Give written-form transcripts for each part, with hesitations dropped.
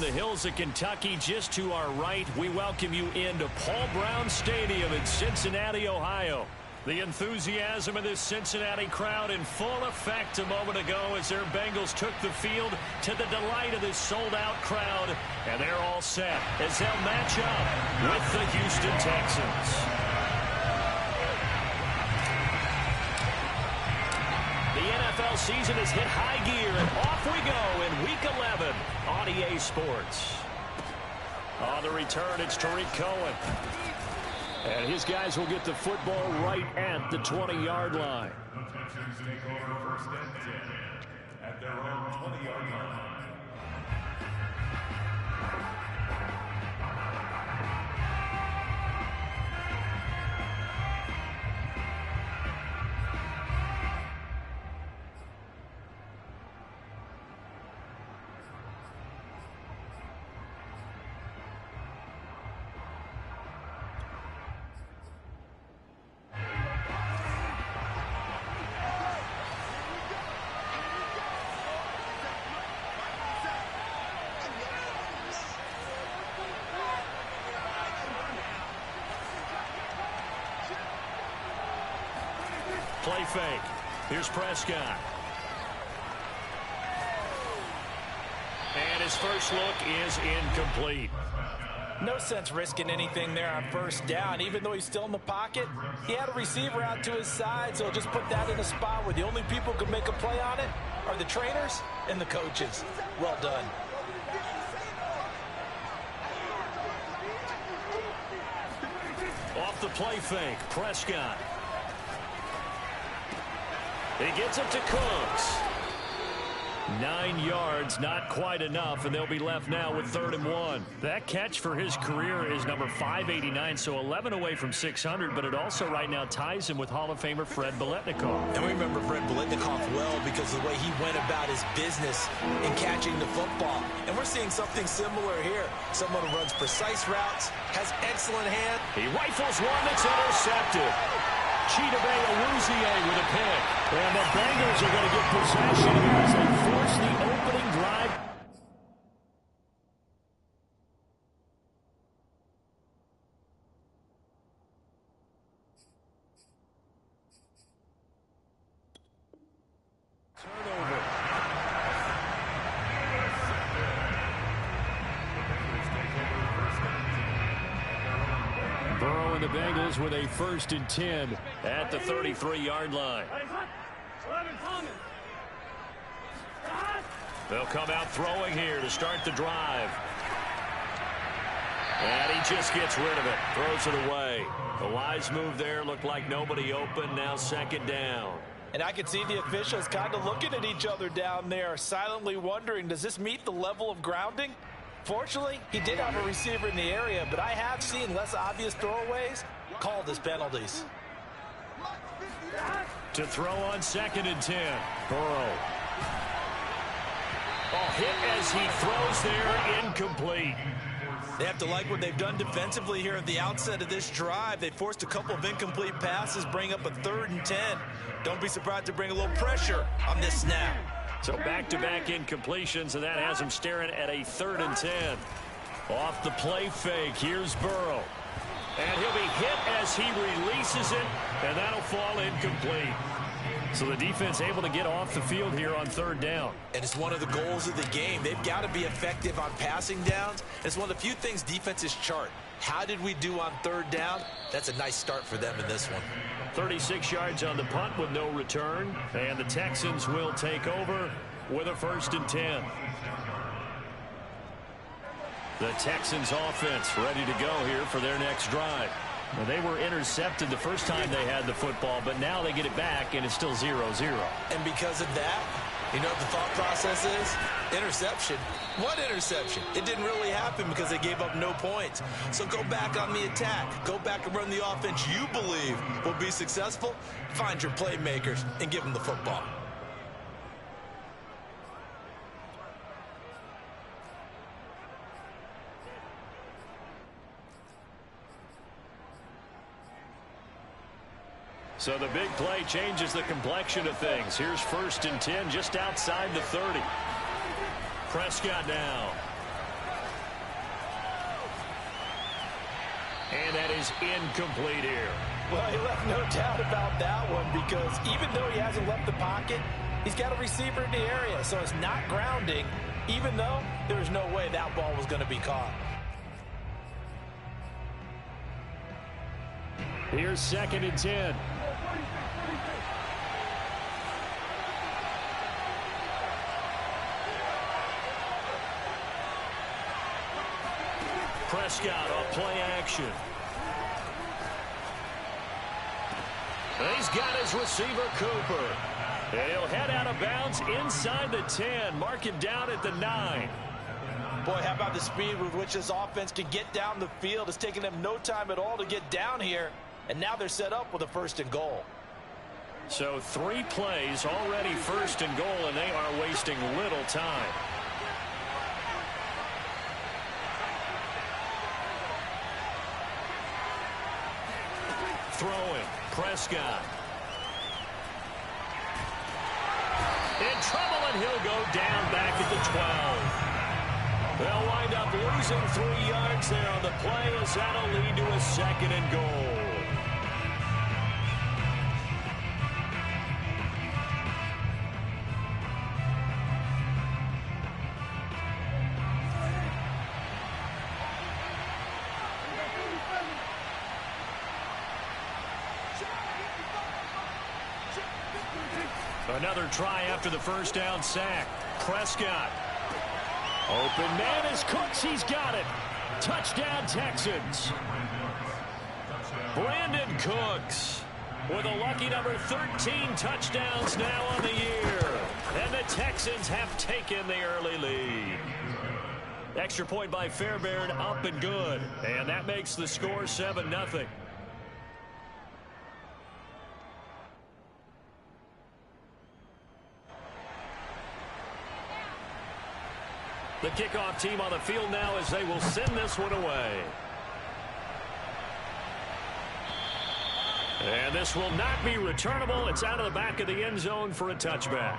the hills of Kentucky, just to our right, we welcome you into Paul Brown Stadium in Cincinnati, Ohio. The enthusiasm of this Cincinnati crowd in full effect a moment ago as their Bengals took the field to the delight of this sold-out crowd. And they're all set as they'll match up with the Houston Texans. The NFL season has hit high gear, and off we go in Week 11 on EA Sports. On the return, it's Tariq Cohen. And his guys will get the football right at the 20-yard line. The Texans take over first and 10 at their own 20-yard line. Play fake. Here's Prescott. And his first look is incomplete. No sense risking anything there on first down. Even though he's still in the pocket, he had a receiver out to his side, so just put that in a spot where the only people who can make a play on it are the trainers and the coaches. Well done. Off the play fake, Prescott. He gets it to Cooks. 9 yards, not quite enough, and they'll be left now with 3rd and 1. That catch for his career is number 589, so 11 away from 600, but it also right now ties him with Hall of Famer Fred Biletnikoff. And we remember Fred Biletnikoff well because of the way he went about his business in catching the football. And we're seeing something similar here. Someone who runs precise routes, has excellent hand. He rifles one that's intercepted. Chidobe Awuzie with a pick. And the Bengals are going to get possession here as they force the opening drive. Turnover. Burrow and the Bengals with a 1st and 10 at the 33-yard line. They'll come out throwing here to start the drive. And he just gets rid of it. Throws it away. The wise move there. Looked like nobody open. Now 2nd down. And I can see the officials kind of looking at each other down there, silently wondering, does this meet the level of grounding? Fortunately, he did have a receiver in the area, but I have seen less obvious throwaways called as penalties. To throw on 2nd and 10. Burrow. Oh, hit as he throws there, incomplete. They have to like what they've done defensively here at the outset of this drive. They forced a couple of incomplete passes, bring up a 3rd and 10. Don't be surprised to bring a little pressure on this snap. So back-to-back incompletions, and that has him staring at a 3rd and 10. Off the play fake, here's Burrow. And he'll be hit as he releases it, and that'll fall incomplete. So the defense able to get off the field here on 3rd down. And it's one of the goals of the game. They've got to be effective on passing downs. It's one of the few things defenses chart. How did we do on 3rd down? That's a nice start for them in this one. 36 yards on the punt with no return. And the Texans will take over with a 1st and 10. The Texans offense ready to go here for their next drive. Well, they were intercepted the first time they had the football, but now they get it back, and it's still 0-0. And because of that, you know what the thought process is? Interception. What interception? It didn't really happen because they gave up no points. So go back on the attack. Go back and run the offense you believe will be successful. Find your playmakers and give them the football. So the big play changes the complexion of things. Here's 1st and 10 just outside the 30. Prescott now. And that is incomplete here. Well, he left no doubt about that one because even though he hasn't left the pocket, he's got a receiver in the area, so it's not grounding, even though there's no way that ball was going to be caught. Here's 2nd and 10. Prescott on play action. He's got his receiver, Cooper. He'll head out of bounds inside the 10. Mark him down at the 9. Boy, how about the speed with which this offense can get down the field? It's taken them no time at all to get down here. And now they're set up with a 1st and goal. So 3 plays already 1st and goal, and they are wasting little time. Throwing, Prescott. In trouble, and he'll go down back at the 12. They'll wind up losing 3 yards there on the play as that'll lead to a 2nd and goal. Another try after the 1st down sack. Prescott. Open man is Cooks. He's got it. Touchdown, Texans. Brandon Cooks with a lucky number 13 touchdowns now on the year. And the Texans have taken the early lead. Extra point by Fairbairn, up and good. And that makes the score 7-0. The kickoff team on the field now as they will send this one away. And this will not be returnable. It's out of the back of the end zone for a touchback.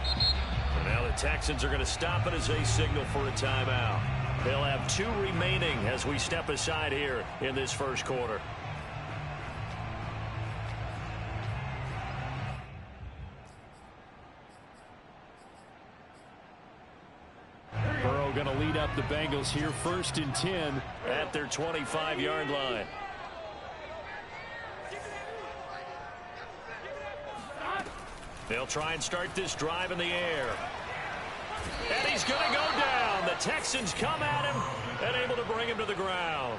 And now the Texans are going to stop it as they signal for a timeout. They'll have 2 remaining as we step aside here in this 1st quarter. Going to lead up the Bengals here 1st and 10 at their 25-yard line. They'll try and start this drive in the air. And he's going to go down. The Texans come at him and able to bring him to the ground.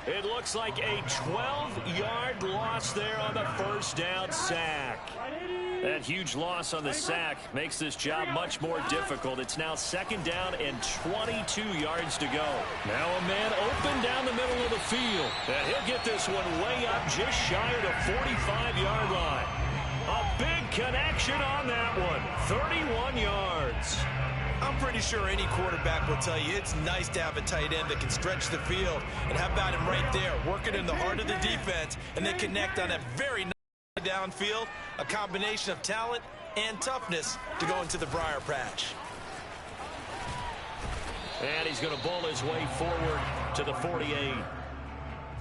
It looks like a 12-yard loss there on the 1st down sack. That huge loss on the sack makes this job much more difficult. It's now 2nd down and 22 yards to go. Now a man open down the middle of the field. And he'll get this one way up just shy of the 45-yard line. A big connection on that one. 31 yards. I'm pretty sure any quarterback will tell you it's nice to have a tight end that can stretch the field. And how about him right there, working in the heart of the defense, and then connect on that very nice downfield, a combination of talent and toughness to go into the briar patch. And he's going to bowl his way forward to the 48.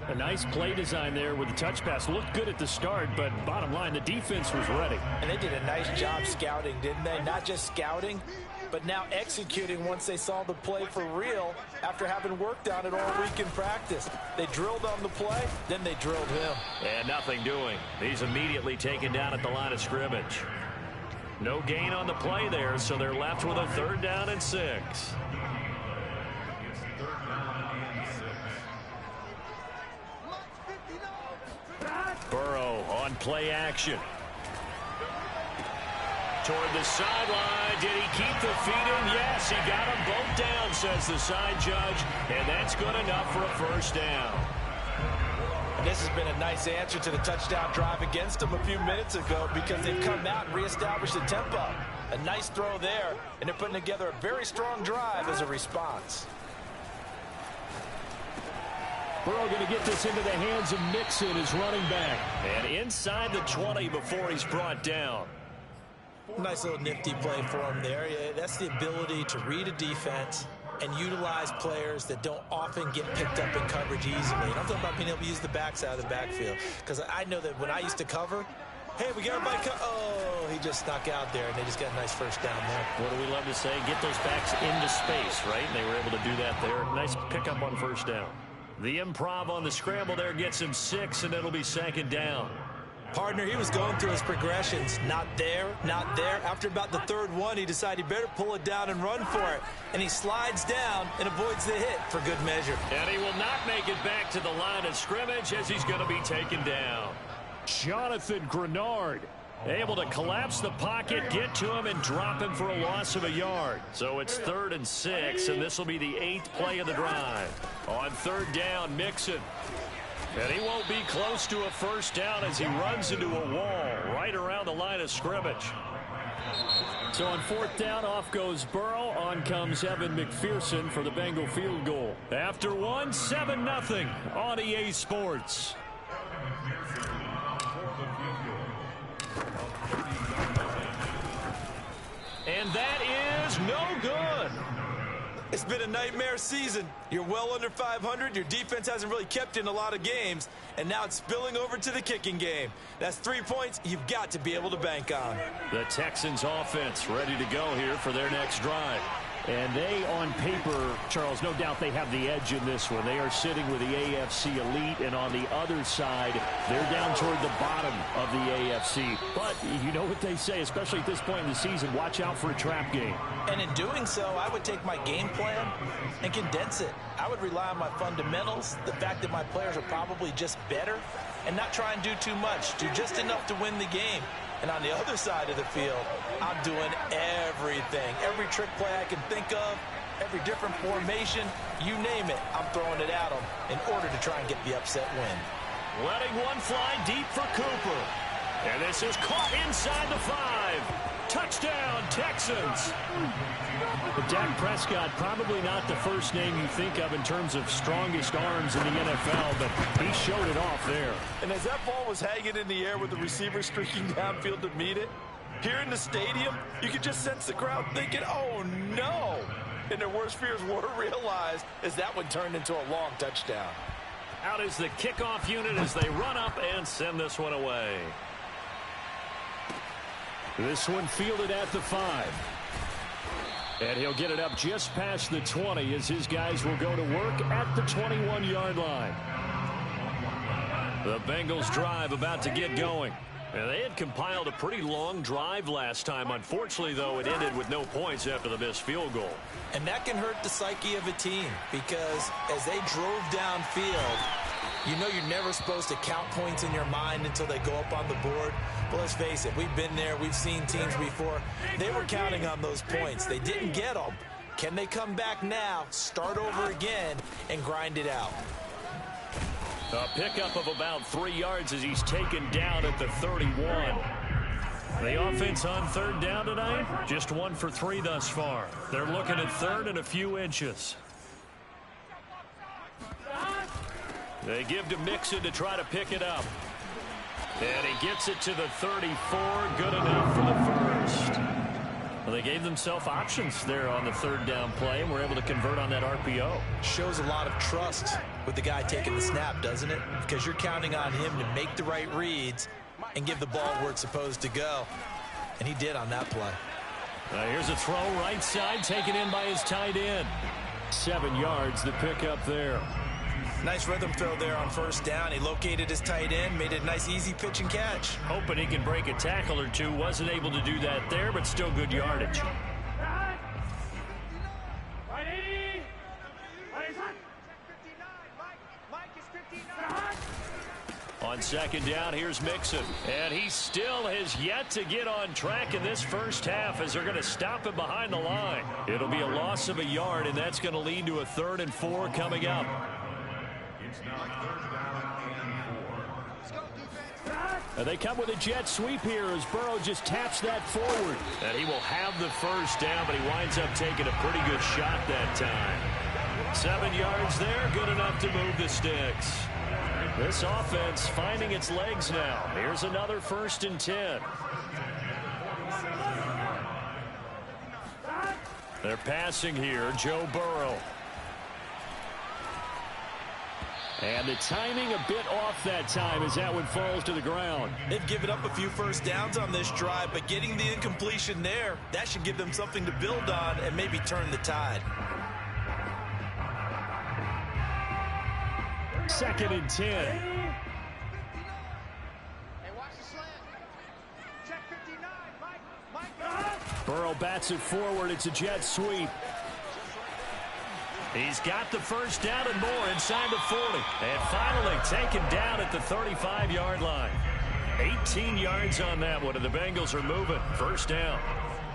A nice play design there with the touch pass. Looked good at the start, but bottom line, the defense was ready. And they did a nice job scouting, didn't they? Not just scouting, but now executing once they saw the play for real after having worked on it all week in practice. They drilled on the play, then they drilled him. And nothing doing. He's immediately taken down at the line of scrimmage. No gain on the play there, so they're left with a 3rd down and 6. Burrow on play action. Toward the sideline. Did he keep the feet in? Yes, he got them both down, says the side judge. And that's good enough for a 1st down. And this has been a nice answer to the touchdown drive against them a few minutes ago because they've come out and reestablished the tempo. A nice throw there, and they're putting together a very strong drive as a response. Burrow going to get this into the hands of Mixon, his running back. And inside the 20 before he's brought down. Nice little nifty play for him there. Yeah, that's the ability to read a defense and utilize players that don't often get picked up in coverage easily. And I'm talking about being able to use the backside of the backfield. Because I know that when I used to cover, hey, we got everybody. Oh, he just snuck out there, and they just got a nice first down there. What do we love to say? Get those backs into space, right? And they were able to do that there. Nice pickup on first down. The improv on the scramble there gets him 6, and it'll be second down. Partner, he was going through his progressions. Not there, not there. After about the third one, he decided he better pull it down and run for it. And he slides down and avoids the hit for good measure. And he will not make it back to the line of scrimmage as he's going to be taken down. Jonathan Grenard able to collapse the pocket, get to him, and drop him for a loss of a yard. So it's 3rd and 6, and this will be the 8th play of the drive. On 3rd down, Mixon. And he won't be close to a first down as he runs into a wall right around the line of scrimmage. So on 4th down, off goes Burrow. On comes Evan McPherson for the Bengal field goal. After 1, 7-0 on EA Sports. And that is no good. It's been a nightmare season. You're well under 500. Your defense hasn't really kept in a lot of games. And now it's spilling over to the kicking game. That's 3 points you've got to be able to bank on. The Texans offense ready to go here for their next drive. And they, on paper, Charles, no doubt they have the edge in this one. They are sitting with the AFC elite, and on the other side, they're down toward the bottom of the AFC. But you know what they say, especially at this point in the season, watch out for a trap game. And in doing so, I would take my game plan and condense it. I would rely on my fundamentals, the fact that my players are probably just better, and not try and do too much. Do just enough to win the game. And on the other side of the field, I'm doing everything. Every trick play I can think of, every different formation, you name it, I'm throwing it at them in order to try and get the upset win. Letting one fly deep for Cooper. And this is caught inside the 5. Touchdown, Texans. But Dak Prescott, probably not the first name you think of in terms of strongest arms in the NFL, but he showed it off there. And as that ball was hanging in the air with the receiver streaking downfield to meet it, here in the stadium, you could just sense the crowd thinking, oh, no. And their worst fears were realized as that one turned into a long touchdown. Out is the kickoff unit as they run up and send this one away. This one fielded at the 5. And he'll get it up just past the 20 as his guys will go to work at the 21-yard line. The Bengals drive about to get going. And they had compiled a pretty long drive last time. Unfortunately, though, it ended with no points after the missed field goal. And that can hurt the psyche of a team because as they drove downfield, you know you're never supposed to count points in your mind until they go up on the board. But let's face it, we've been there. We've seen teams before. They were counting on those points. They didn't get them. Can they come back now, start over again, and grind it out? A pickup of about 3 yards as he's taken down at the 31. The offense on 3rd down tonight, just 1 for 3 thus far. They're looking at 3rd and a few inches. They give to Mixon to try to pick it up. And he gets it to the 34. Good enough for the first. Well, they gave themselves options there on the 3rd down play and were able to convert on that RPO. Shows a lot of trust with the guy taking the snap, doesn't it? Because you're counting on him to make the right reads and give the ball where it's supposed to go. And he did on that play. Here's a throw right side taken in by his tight end. 7 yards the pickup there. Nice rhythm throw there on 1st down. He located his tight end, made it a nice easy pitch and catch. Hoping he can break a tackle or two. Wasn't able to do that there, but still good yardage. On 2nd down, here's Mixon. And he still has yet to get on track in this first half as they're going to stop him behind the line. It'll be a loss of a yard, and that's going to lead to a 3rd and 4 coming up. And they come with a jet sweep here as Burrow just taps that forward. And he will have the first down, but he winds up taking a pretty good shot that time. 7 yards there, good enough to move the sticks. This offense finding its legs now. Here's another 1st and 10. They're passing here, Joe Burrow. And the timing a bit off that time as that one falls to the ground. They've given up a few first downs on this drive, but getting the incompletion there, that should give them something to build on and maybe turn the tide. 2nd and 10. Burrow bats it forward. It's a jet sweep. He's got the first down and more inside the 40. And finally taken down at the 35-yard line. 18 yards on that one, and the Bengals are moving. First down.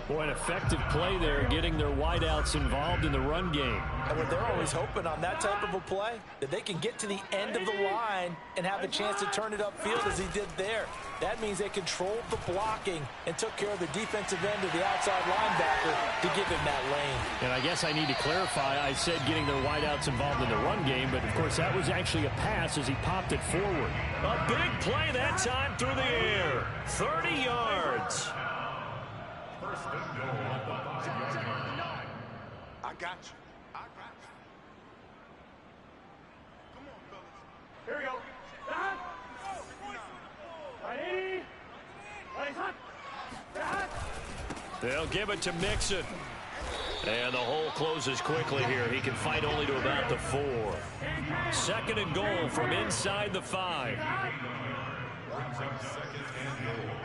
Boy, an effective play there, getting their wideouts involved in the run game. And what they're always hoping on that type of a play, that they can get to the end of the line and have a chance to turn it upfield as he did there. That means they controlled the blocking and took care of the defensive end of the outside linebacker to give him that lane. And I guess I need to clarify, I said getting their wideouts involved in the run game, but of course that was actually a pass as he popped it forward. A big play that time through the air. 30 yards. First and goal at the 5-yard line. I got you. I got you. Come on, fellas. Here we go. They'll give it to Mixon. And the hole closes quickly here. He can fight only to about the 4. 2nd and goal from inside the 5. Brings up 2nd and goal.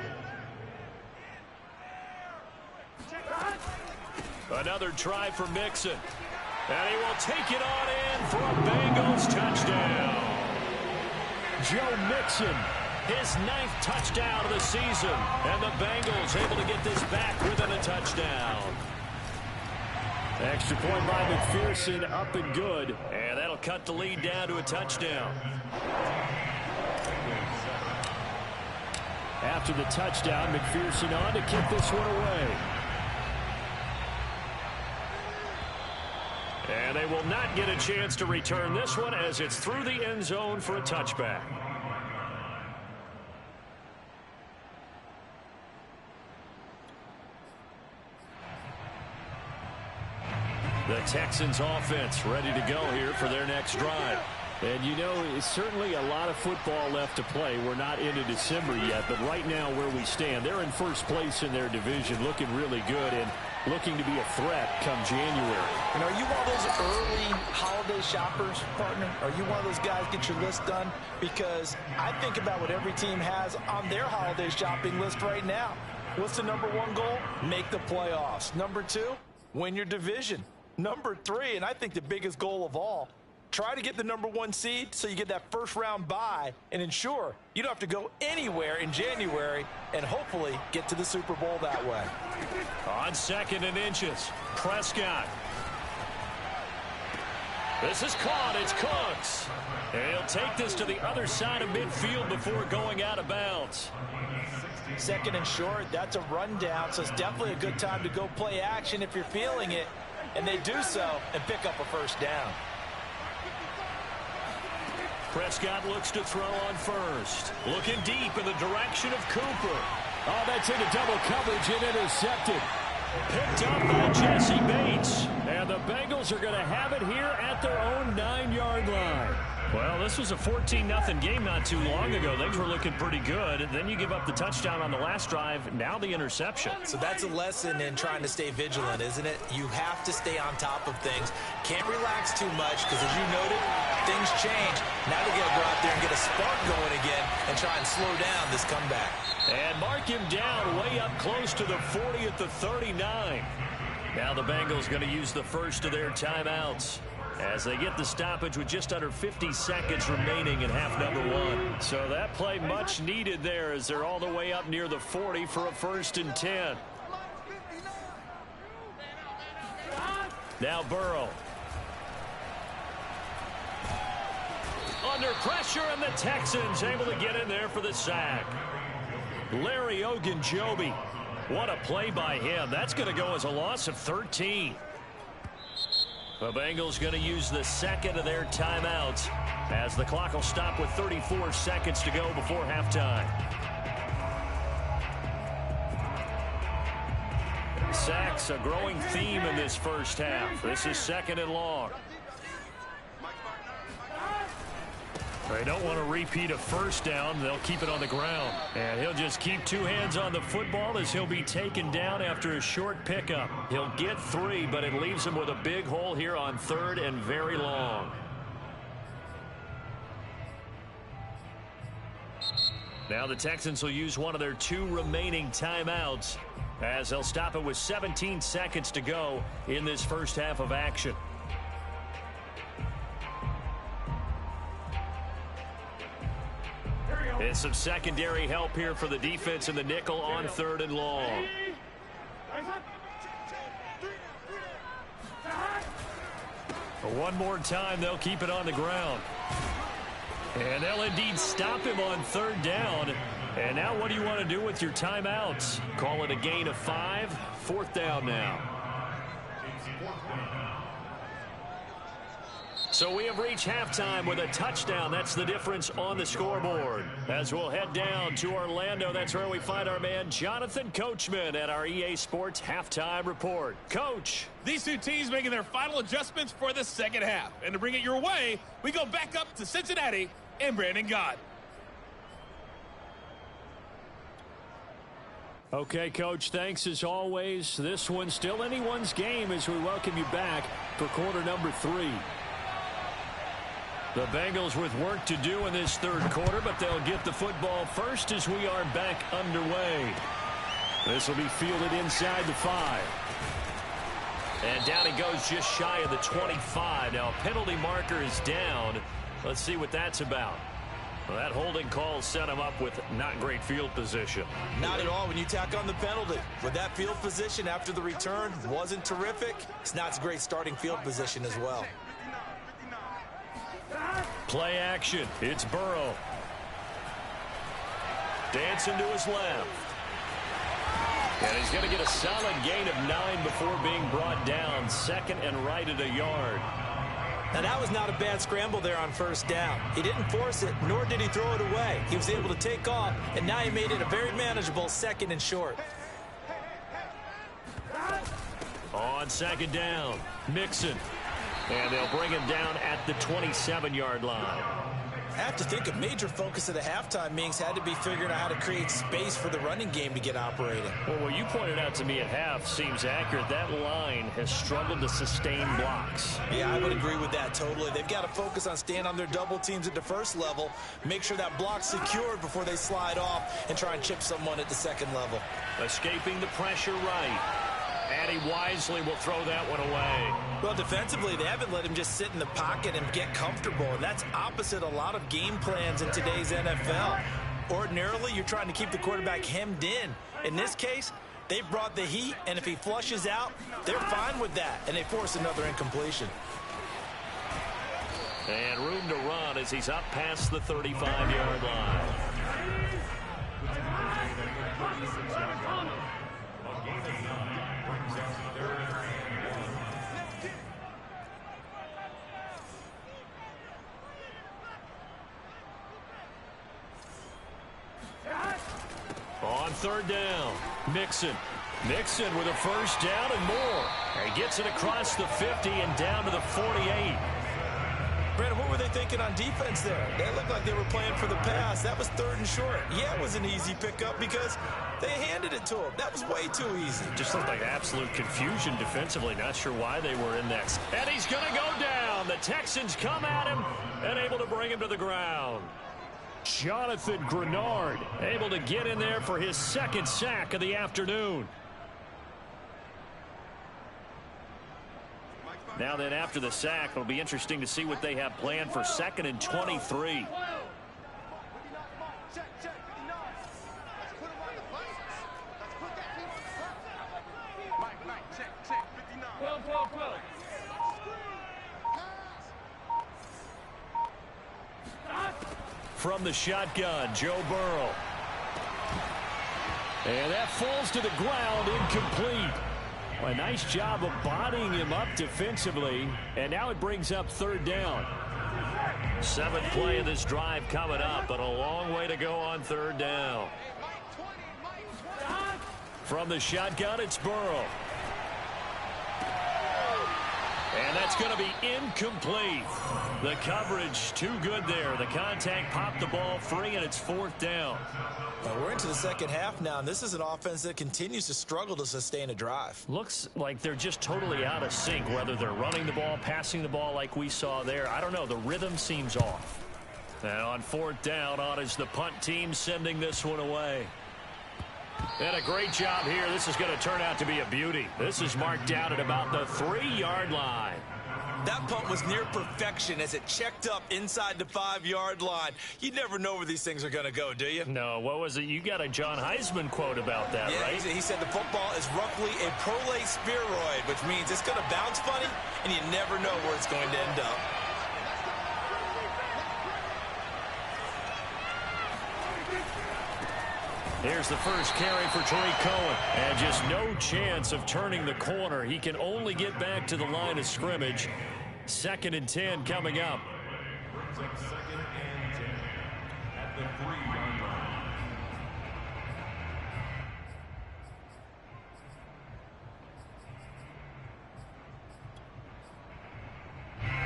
Another try for Mixon. And he will take it on in for a Bengals touchdown. Joe Mixon, his 9th touchdown of the season. And the Bengals able to get this back within a touchdown. Extra point by McPherson, up and good. And that'll cut the lead down to a touchdown. After the touchdown, McPherson on to kick this one away. And they will not get a chance to return this one as it's through the end zone for a touchback. The Texans offense ready to go here for their next drive. And you know, it's certainly a lot of football left to play. We're not into December yet, but right now where we stand, they're in first place in their division, looking really good and looking to be a threat come January. And are you one of those early holiday shoppers, partner? Are you one of those guys get your list done? Because I think about what every team has on their holiday shopping list right now. What's the number 1 goal? Make the playoffs. Number 2, win your division. Number 3, and I think the biggest goal of all, try to get the number 1 seed so you get that first round bye and ensure you don't have to go anywhere in January and hopefully get to the Super Bowl that way. On 2nd and inches, Prescott. This is caught. It's Cooks. And he'll take this to the other side of midfield before going out of bounds. 2nd and short, that's a rundown, so it's definitely a good time to go play action if you're feeling it. And they do so and pick up a first down. Prescott looks to throw on first. Looking deep in the direction of Cooper. Oh, that's into double coverage and intercepted. Picked up by Jesse Bates. And the Bengals are going to have it here at their own 9-yard line. Well, this was a 14-0 game not too long ago. Things were looking pretty good. Then you give up the touchdown on the last drive. Now the interception. So that's a lesson in trying to stay vigilant, isn't it? You have to stay on top of things. Can't relax too much because, as you noted, things change. Now they got to go out there and get a spark going again and try and slow down this comeback. And mark him down way up close to the 40 at the 39. Now the Bengals going to use the first of their timeouts as they get the stoppage with just under 50 seconds remaining in half number 1. So that play much needed there as they're all the way up near the 40 for a 1st and 10. Now Burrow. Under pressure, and the Texans able to get in there for the sack. Larry Ogunjobi. What a play by him. That's going to go as a loss of 13. The Bengals going to use the 2nd of their timeouts as the clock will stop with 34 seconds to go before halftime. Sacks, a growing theme in this first half. This is 2nd and long. They don't want to repeat a first down. They'll keep it on the ground. And he'll just keep 2 hands on the football as he'll be taken down after a short pickup. He'll get 3, but it leaves him with a big hole here on 3rd and very long. Now the Texans will use one of their 2 remaining timeouts as they'll stop it with 17 seconds to go in this first half of action. And some secondary help here for the defense in the nickel on 3rd and long. One more time, they'll keep it on the ground. And they'll indeed stop him on 3rd down. And now what do you want to do with your timeouts? Call it a gain of 5. 4th down now. So we have reached halftime with a touchdown. That's the difference on the scoreboard. As we'll head down to Orlando, that's where we find our man Jonathan Coachman at our EA Sports Halftime Report. Coach. These 2 teams making their final adjustments for the second half. And to bring it your way, we go back up to Cincinnati and Brandon Gott. Okay, Coach, thanks as always. This one's still anyone's game as we welcome you back for quarter number 3. The Bengals with work to do in this 3rd quarter, but they'll get the football first as we are back underway. This will be fielded inside the 5. And down he goes just shy of the 25. Now a penalty marker is down. Let's see what that's about. Well, that holding call set him up with not great field position. Not at all when you tack on the penalty. With that field position after the return wasn't terrific. It's not a great starting field position as well. Play action. It's Burrow. Dancing to his left. And he's going to get a solid gain of 9 before being brought down. 2nd and right at a yard. Now that was not a bad scramble there on 1st down. He didn't force it, nor did he throw it away. He was able to take off, and now he made it a very manageable 2nd and short. On 2nd down, Mixon. And they'll bring him down at the 27-yard line. I have to think a major focus of the halftime meetings had to be figuring out how to create space for the running game to get operating. Well, what you pointed out to me at half seems accurate. That line has struggled to sustain blocks. Yeah, I would agree with that totally. They've got to focus on staying on their double teams at the 1st level, make sure that block's secured before they slide off and try and chip someone at the 2nd level. Escaping the pressure right. And he wisely will throw that one away. Well, defensively, they haven't let him just sit in the pocket and get comfortable, and that's opposite a lot of game plans in today's NFL. Ordinarily, you're trying to keep the quarterback hemmed in. In this case, they brought the heat, and if he flushes out, they're fine with that, and they force another incompletion. And room to run as he's up past the 35-yard line. On 3rd down, Mixon. Mixon with a 1st down and more. He gets it across the 50 and down to the 48. Brandon, what were they thinking on defense there? They looked like they were playing for the pass. That was 3rd and short. Yeah, it was an easy pickup because they handed it to him. That was way too easy. Just looked like absolute confusion defensively. Not sure why they were in that. And he's going to go down. The Texans come at him and able to bring him to the ground. Jonathan Grenard able to get in there for his 2nd sack of the afternoon. Now then, after the sack, it'll be interesting to see what they have planned for 2nd and 23. From the shotgun, Joe Burrow. And that falls to the ground, incomplete. A nice job of bodying him up defensively. And now it brings up 3rd down. 7th play of this drive coming up, but a long way to go on 3rd down. From the shotgun, it's Burrow. And that's going to be incomplete. The coverage too good there. The contact popped the ball free, and it's 4th down. Well, we're into the second half now, and this is an offense that continues to struggle to sustain a drive. Looks like they're just totally out of sync, whether they're running the ball, passing the ball like we saw there. I don't know. The rhythm seems off. And on 4th down, on is the punt team sending this one away. And a great job here. This is going to turn out to be a beauty. This is marked down at about the 3-yard line. That punt was near perfection as it checked up inside the 5-yard line. You never know where these things are going to go, do you? No, what was it? You got a John Heisman quote about that, yeah, right? He said the football is roughly a prolate spheroid, which means it's going to bounce funny, and you never know where it's going to end up. Here's the first carry for Tariq Cohen. And just no chance of turning the corner. He can only get back to the line of scrimmage. 2nd and 10 coming up. Brings up 2nd and 10 at the 3-yard line.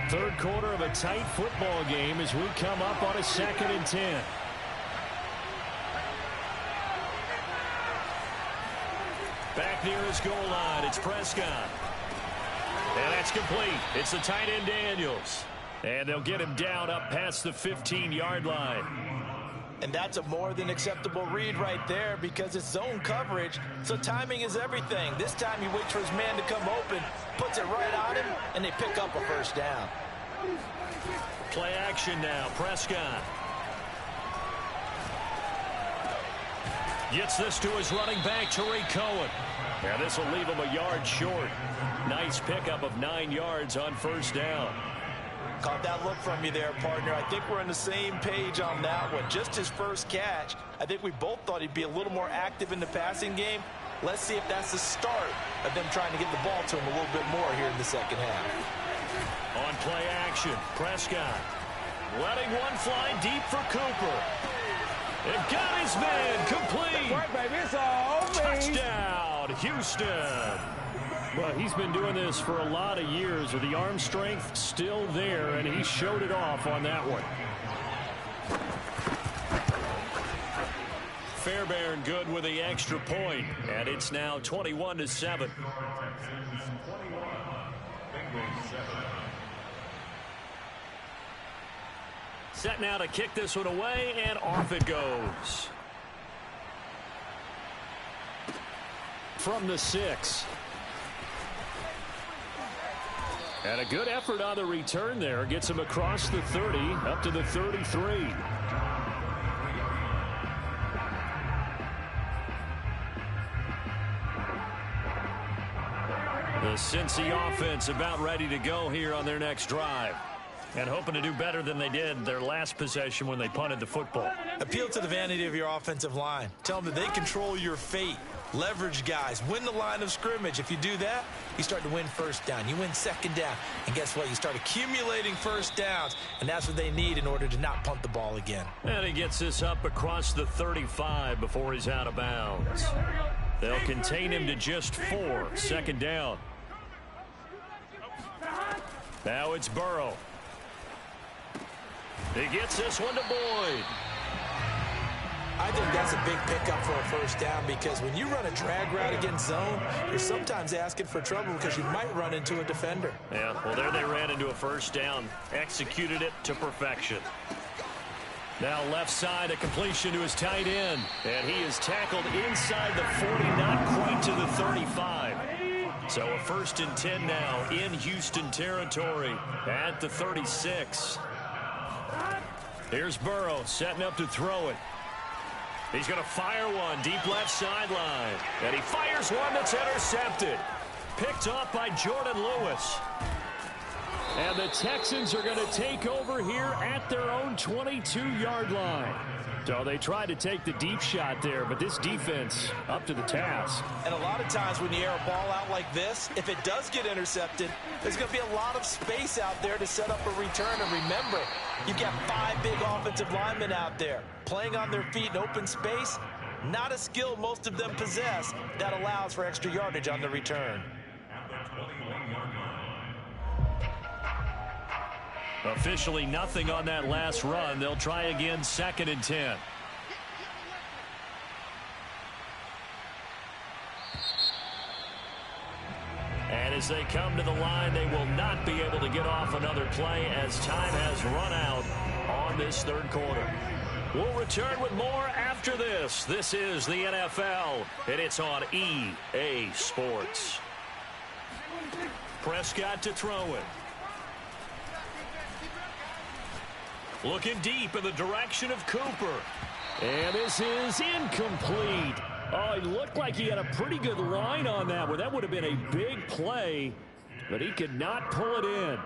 Third quarter of a tight football game as we come up on a 2nd and 10. Back near his goal line, it's Prescott. And that's complete. It's the tight end Daniels. And they'll get him down up past the 15-yard line. And that's a more than acceptable read right there because it's zone coverage, so timing is everything. This time he waits for his man to come open, puts it right on him, and they pick up a first down. Play action now, Prescott. Gets this to his running back, Tariq Cohen. Now this will leave him a yard short. Nice pickup of 9 yards on first down. Caught that look from you there, partner. I think we're on the same page on that one. Just his first catch. I think we both thought he'd be a little more active in the passing game. Let's see if that's the start of them trying to get the ball to him a little bit more here in the second half. On play action, Prescott letting one fly deep for Cooper. It got his man complete. Right, baby. It's all Touchdown, Houston. Well, he's been doing this for a lot of years with the arm strength still there, and he showed it off on that one. Fairbairn good with the extra point, and it's now 21-7. Texans 21, Bengals 7. Set now to kick this one away, and off it goes. From the 6. And a good effort on the return there. Gets him across the 30, up to the 33. The Cincy offense about ready to go here on their next drive. And hoping to do better than they did their last possession when they punted the football. Appeal to the vanity of your offensive line. Tell them that they control your fate. Leverage guys. Win the line of scrimmage. If you do that, you start to win first down. You win second down. And guess what? You start accumulating first downs. And that's what they need in order to not punt the ball again. And he gets this up across the 35 before he's out of bounds. They'll contain him to just 4. Second down. Now it's Burrow. He gets this one to Boyd. I think that's a big pickup for a first down because when you run a drag route against zone, you're sometimes asking for trouble because you might run into a defender. Yeah, well, there they ran into a first down. Executed it to perfection. Now left side, a completion to his tight end. And he is tackled inside the 40, not quite to the 35. So a 1st and 10 now in Houston territory at the 36. Here's Burrow setting up to throw it. He's going to fire one deep left sideline. And he fires one that's intercepted. Picked off by Jordan Lewis. And the Texans are going to take over here at their own 22-yard line. So they tried to take the deep shot there, but this defense up to the task. And a lot of times when you air a ball out like this, if it does get intercepted, there's going to be a lot of space out there to set up a return. And remember, you've got 5 big offensive linemen out there playing on their feet in open space. Not a skill most of them possess that allows for extra yardage on the return. At the 21-yard line. Officially nothing on that last run. They'll try again, 2nd and 10. And as they come to the line, they will not be able to get off another play as time has run out on this 3rd quarter. We'll return with more after this. This is the NFL, and it's on EA Sports. Prescott to throw it. Looking deep in the direction of Cooper. And this is incomplete. Oh, it looked like he had a pretty good line on that one. That would have been a big play, but he could not pull it in.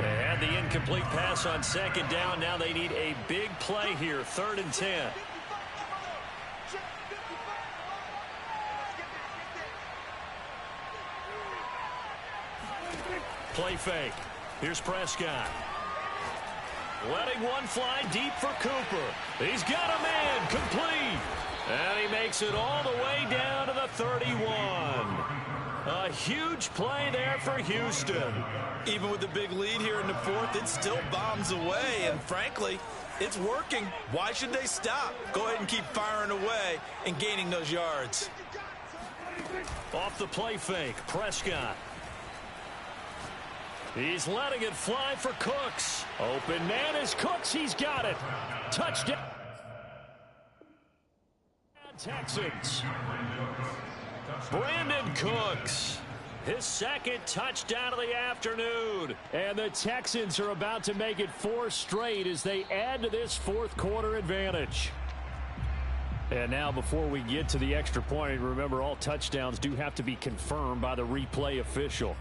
And the incomplete pass on 2nd down. Now they need a big play here, 3rd and 10. Play fake. Here's Prescott. Letting one fly deep for Cooper. He's got a man, complete. And he makes it all the way down to the 31. A huge play there for Houston. Even with the big lead here in the 4th, it still bombs away. And frankly, it's working. Why should they stop? Go ahead and keep firing away and gaining those yards. Off the play fake, Prescott. He's letting it fly for Cooks. Open man is Cooks. He's got it. Touchdown. Texans. Brandon Cooks. His 2nd touchdown of the afternoon. And the Texans are about to make it 4 straight as they add to this 4th quarter advantage. And now before we get to the extra point, remember all touchdowns do have to be confirmed by the replay official.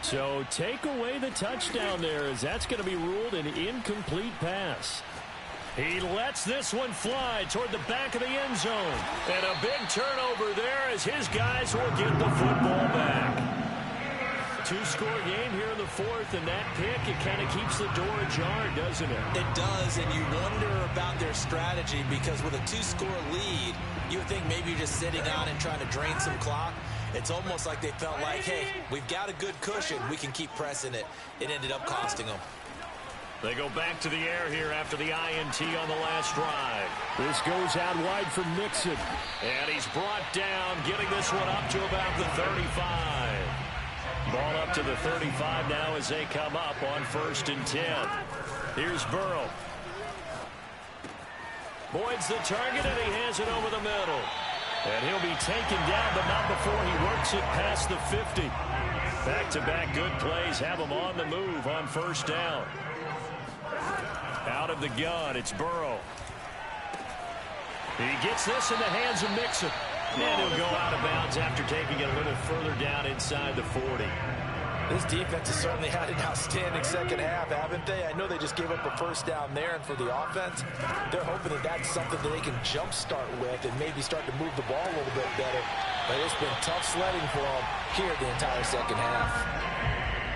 So take away the touchdown there as that's going to be ruled an incomplete pass. He lets this one fly toward the back of the end zone. And a big turnover there as his guys will get the football back. 2-score game here in the 4th, and that pick, it kind of keeps the door ajar, doesn't it? It does, and you wonder about their strategy because with a 2-score lead, you would think maybe you're just sitting on and trying to drain some clock. It's almost like they felt like, hey, we've got a good cushion. We can keep pressing it. It ended up costing them. They go back to the air here after the INT on the last drive. This goes out wide for Mixon. And he's brought down, getting this one up to about the 35. Ball up to the 35 now as they come up on 1st and 10. Here's Burrow. Boyd's the target, and he hands it over the middle. And he'll be taken down, but not before he works it past the 50. Back-to-back good plays have him on the move on 1st down. Out of the gun, it's Burrow. He gets this in the hands of Mixon. And he'll go out of bounds after taking it a little further down inside the 40. This defense has certainly had an outstanding 2nd half, haven't they? I know they just gave up a 1st down there, and for the offense, they're hoping that that's something that they can jumpstart with and maybe start to move the ball a little bit better. But it's been tough sledding for them here the entire 2nd half.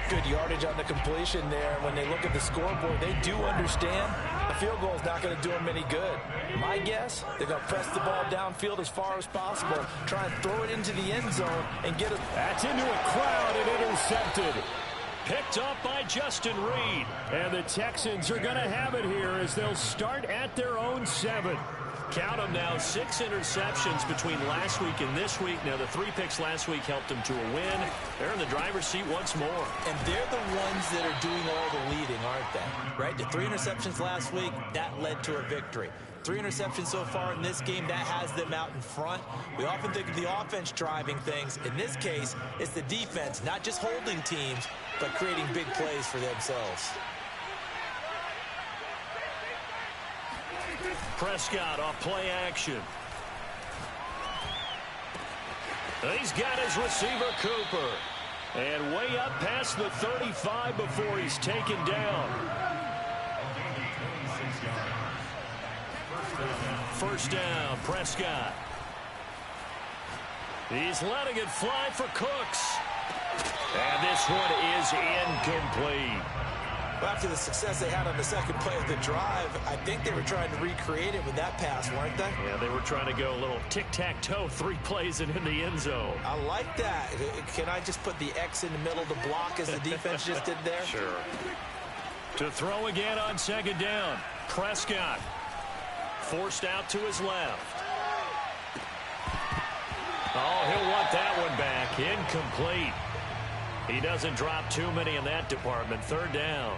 Good yardage on the completion there. When they look at the scoreboard, they do understand the field goal is not going to do them any good. My guess, they're going to press the ball downfield as far as possible, try and throw it into the end zone and get it. That's into a crowd and intercepted. Picked up by Justin Reed. And the Texans are going to have it here as they'll start at their own 7. Count them now, 6 interceptions between last week and this week. Now, the 3 picks last week helped them to a win. They're in the driver's seat once more. And they're the ones that are doing all the leading, aren't they? Right? The 3 interceptions last week, that led to a victory. 3 interceptions so far in this game, that has them out in front. We often think of the offense driving things. In this case, it's the defense, not just holding teams, but creating big plays for themselves. Prescott off play action. He's got his receiver, Cooper. And way up past the 35 before he's taken down. 1st down, Prescott. He's letting it fly for Cooks. And this one is incomplete. Well, after the success they had on the second play of the drive, I think they were trying to recreate it with that pass, weren't they? Yeah, they were trying to go a little tic-tac-toe, 3 plays and in the end zone. I like that. Can I just put the X in the middle to block as the defense just did there? Sure. To throw again on second down. Prescott forced out to his left. Oh, he'll want that one back. Incomplete. He doesn't drop too many in that department. Third down.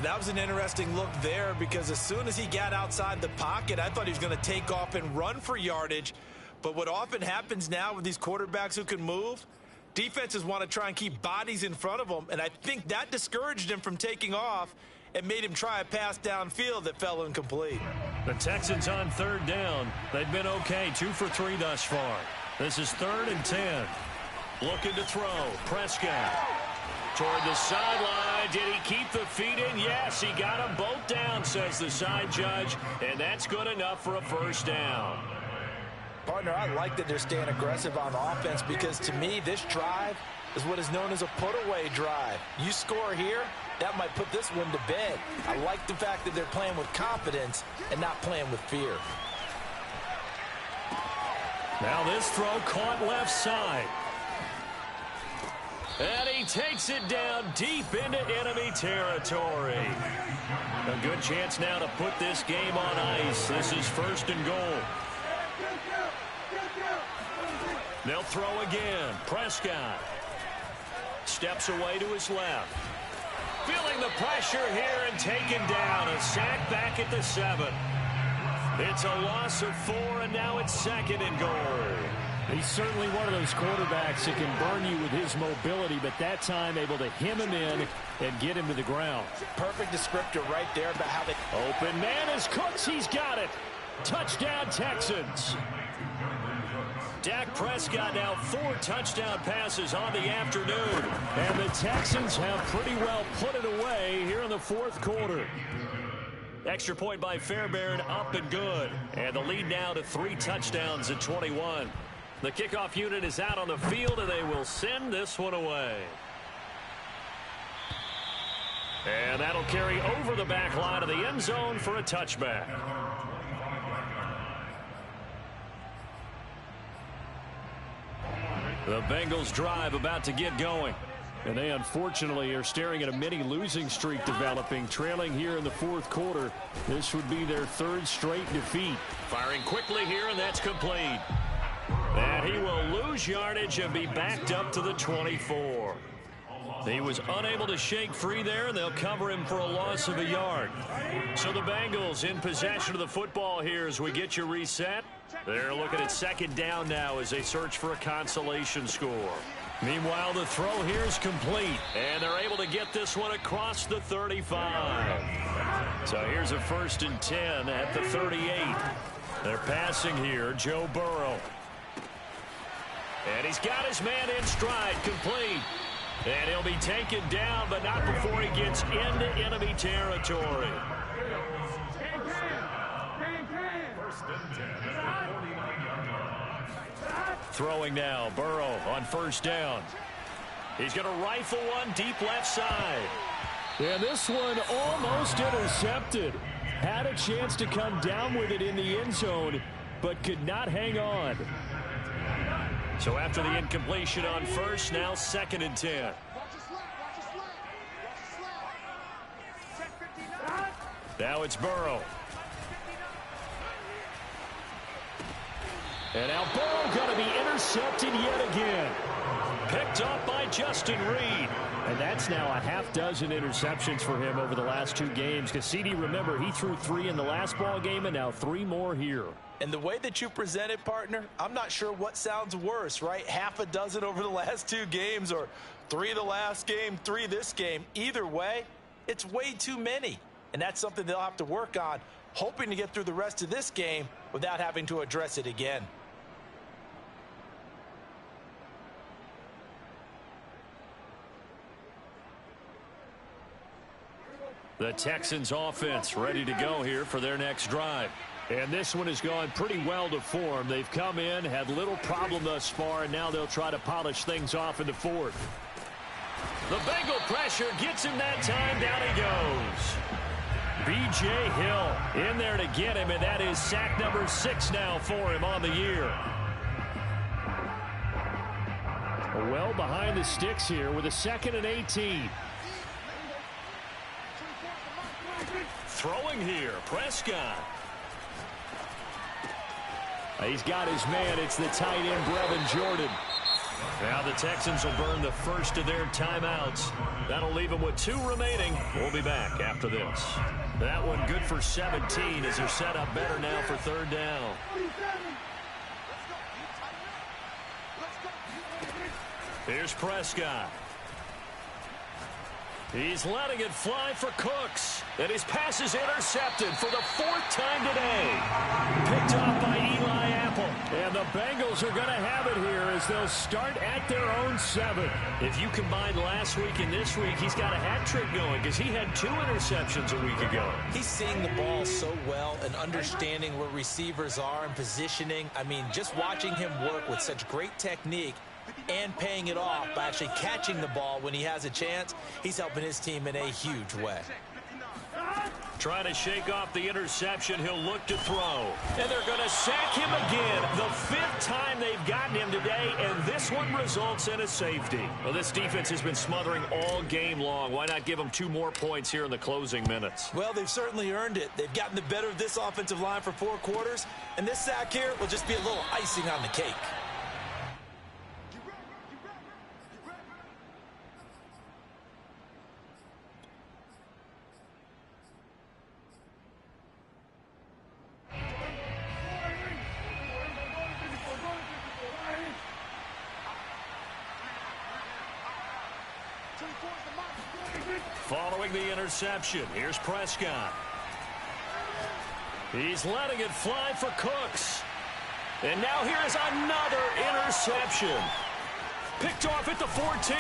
That was an interesting look there because as soon as he got outside the pocket, I thought he was going to take off and run for yardage. But what often happens now with these quarterbacks who can move, defenses want to try and keep bodies in front of them, and I think that discouraged him from taking off and made him try a pass downfield that fell incomplete. The Texans on third down. They've been okay, 2 for 3 thus far. This is 3rd and 10. Looking to throw. Prescott toward the sideline. Did he keep the feet in? Yes, he got them both down, says the side judge, and that's good enough for a first down. Partner, I like that they're staying aggressive on offense because to me, this drive is what is known as a put-away drive. You score here, that might put this one to bed. I like the fact that they're playing with confidence and not playing with fear. Now this throw caught left side. And he takes it down deep into enemy territory. A good chance now to put this game on ice. This is 1st and goal. They'll throw again. Prescott steps away to his left. Feeling the pressure here and taken down. A sack back at the 7. It's a loss of 4, and now it's 2nd and goal. He's certainly one of those quarterbacks that can burn you with his mobility, but that time able to hem him in and get him to the ground. Perfect descriptor right there about how they... Open man is Cooks. He's got it. Touchdown, Texans. Dak Prescott now 4 touchdown passes on the afternoon. And the Texans have pretty well put it away here in the 4th quarter. Extra point by Fairbairn, up and good. And the lead now to 3 touchdowns at 21. The kickoff unit is out on the field, and they will send this one away. And that'll carry over the back line of the end zone for a touchback. The Bengals drive about to get going. And they unfortunately are staring at a mini losing streak developing, trailing here in the 4th quarter. This would be their 3rd straight defeat. Firing quickly here, and that's complete. And he will lose yardage and be backed up to the 24. He was unable to shake free there, and they'll cover him for a loss of a yard. So the Bengals in possession of the football here as we get you reset. They're looking at 2nd down now as they search for a consolation score. Meanwhile, the throw here is complete, and they're able to get this one across the 35. So here's a 1st and 10 at the 38. They're passing here, Joe Burrow. And he's got his man in stride, complete. And he'll be taken down, but not before he gets into enemy territory. Throwing now, Burrow on 1st down. He's going to rifle one deep left side. And this one almost intercepted. Had a chance to come down with it in the end zone, but could not hang on. So after the incompletion on 1st, now 2nd and 10. Now it's Burrow. And now Burrow going to be intercepted yet again. Picked up by Justin Reed. And that's now a half dozen interceptions for him over the last 2 games. Cassidy, remember, he threw 3 in the last ball game and now 3 more here. And the way that you present it, partner, I'm not sure what sounds worse, right? Half a dozen over the last 2 games or 3 the last game, 3 this game. Either way, it's way too many. And that's something they'll have to work on, hoping to get through the rest of this game without having to address it again. The Texans offense ready to go here for their next drive. And this one has gone pretty well to form. They've come in, had little problem thus far, and now they'll try to polish things off in the 4th. The Bengal pressure gets him that time. Down he goes. B.J. Hill in there to get him, and that is sack number 6 now for him on the year. Well behind the sticks here with a 2nd and 18. Throwing here, Prescott. He's got his man. It's the tight end, Brevin Jordan. Now the Texans will burn the first of their timeouts. That'll leave them with 2 remaining. We'll be back after this. That one good for 17 as they're set up better now for 3rd down. Here's Prescott. He's letting it fly for Cooks. And his pass is intercepted for the 4th time today. Picked off by Eli Apple. And the Bengals are going to have it here as they'll start at their own 7. If you combine last week and this week, he's got a hat trick going because he had 2 interceptions a week ago. He's seeing the ball so well and understanding where receivers are and positioning. I mean, just watching him work with such great technique and paying it off by actually catching the ball when he has a chance, he's helping his team in a huge way. Trying to shake off the interception. He'll look to throw. And they're going to sack him again. The 5th time they've gotten him today, and this one results in a safety. Well, this defense has been smothering all game long. Why not give them 2 more points here in the closing minutes? Well, they've certainly earned it. They've gotten the better of this offensive line for 4 quarters, and this sack here will just be a little icing on the cake. Following the interception, here's Prescott. He's letting it fly for Cooks. And now here is another interception. Picked off at the 14.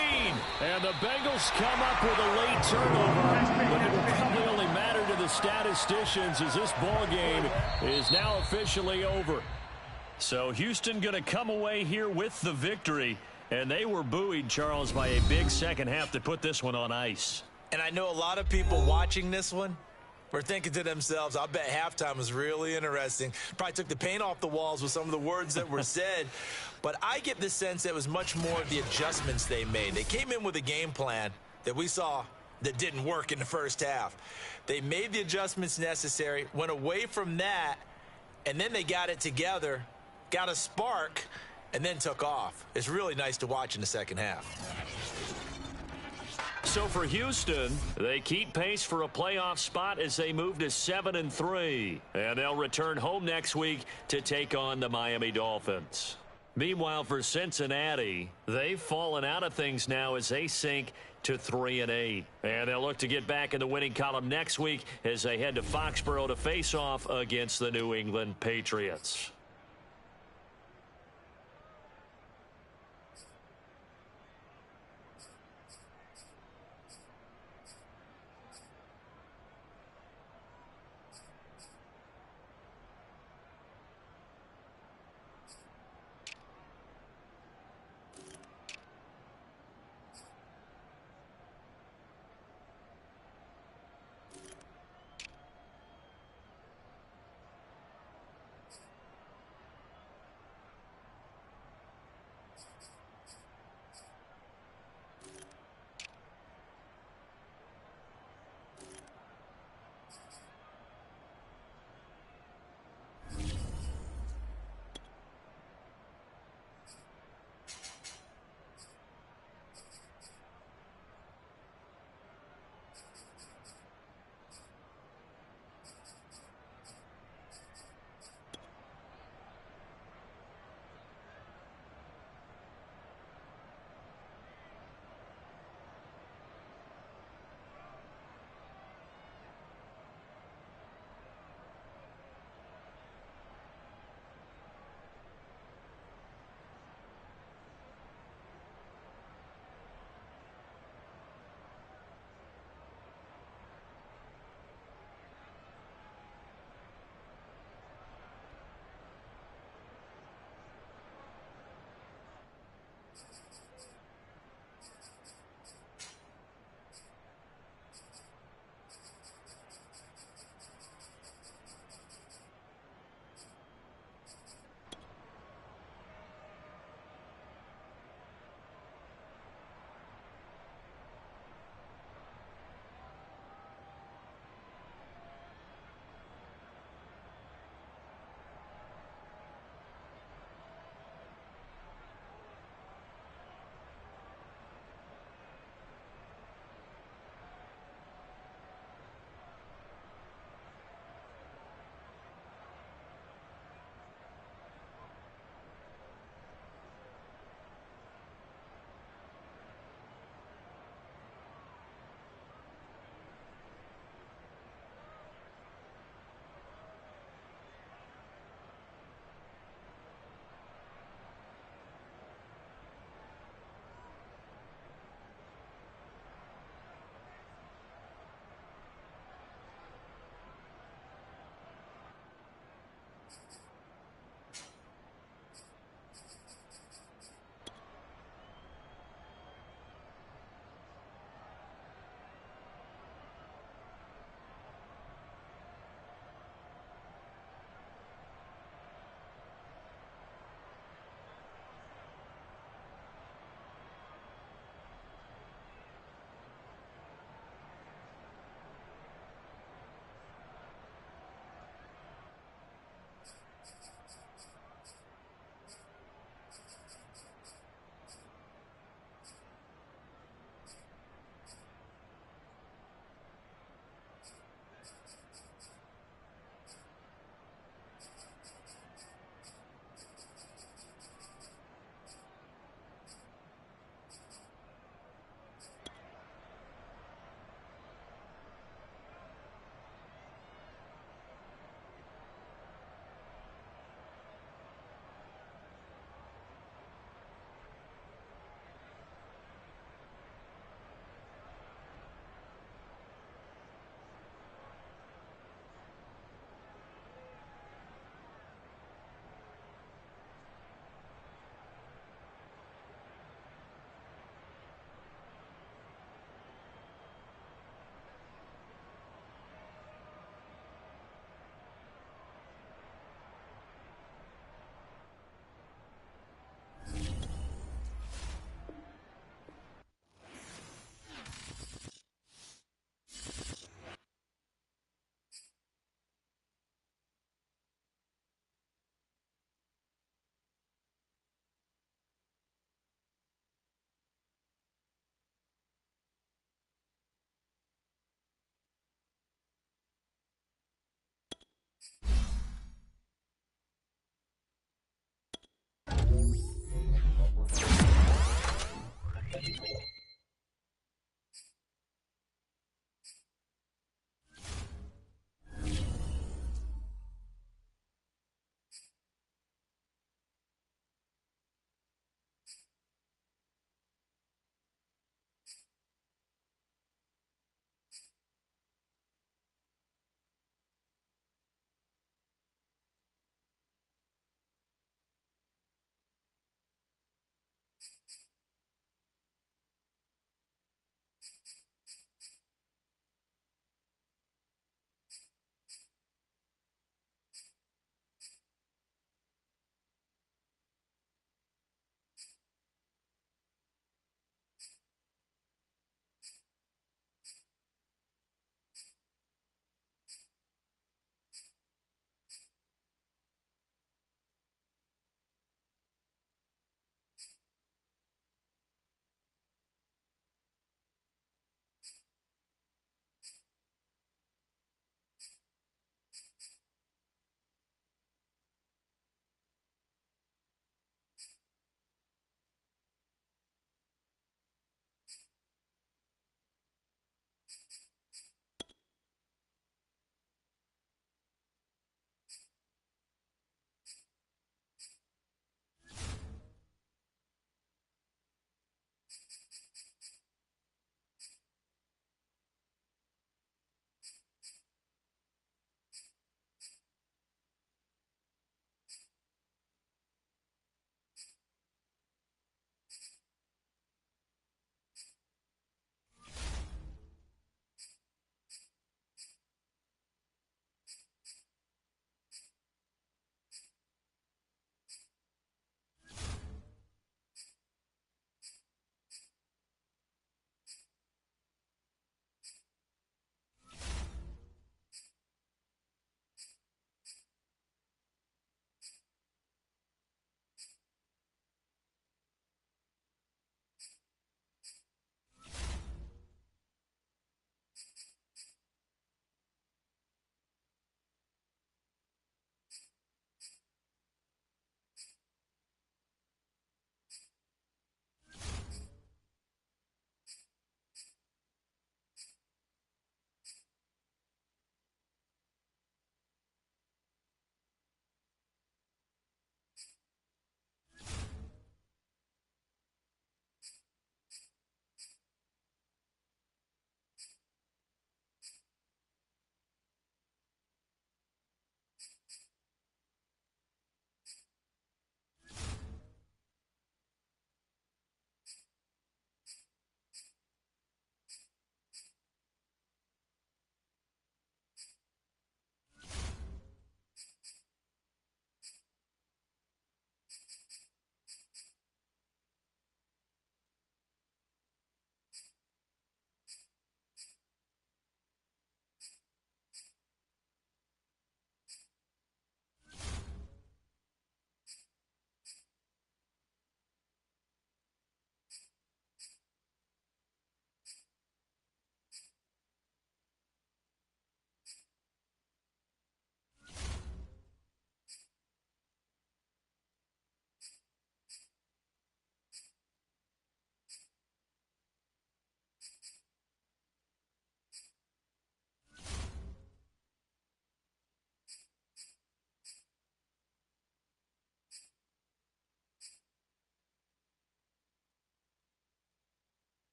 And the Bengals come up with a late turnover. But it will probably only matter to the statisticians as this ball game is now officially over. So Houston going to come away here with the victory. And they were buoyed, Charles, by a big second half to put this one on ice. And I know a lot of people watching this one were thinking to themselves, I bet halftime was really interesting. Probably took the paint off the walls with some of the words that were said. But I get the sense that it was much more of the adjustments they made. They came in with a game plan that we saw that didn't work in the first half. They made the adjustments necessary, went away from that, and then they got it together, got a spark, and then took off. It's really nice to watch in the second half. So for Houston, they keep pace for a playoff spot as they move to 7-3. And they'll return home next week to take on the Miami Dolphins. Meanwhile, for Cincinnati, they've fallen out of things now as they sink to 3-8. And they'll look to get back in the winning column next week as they head to Foxborough to face off against the New England Patriots.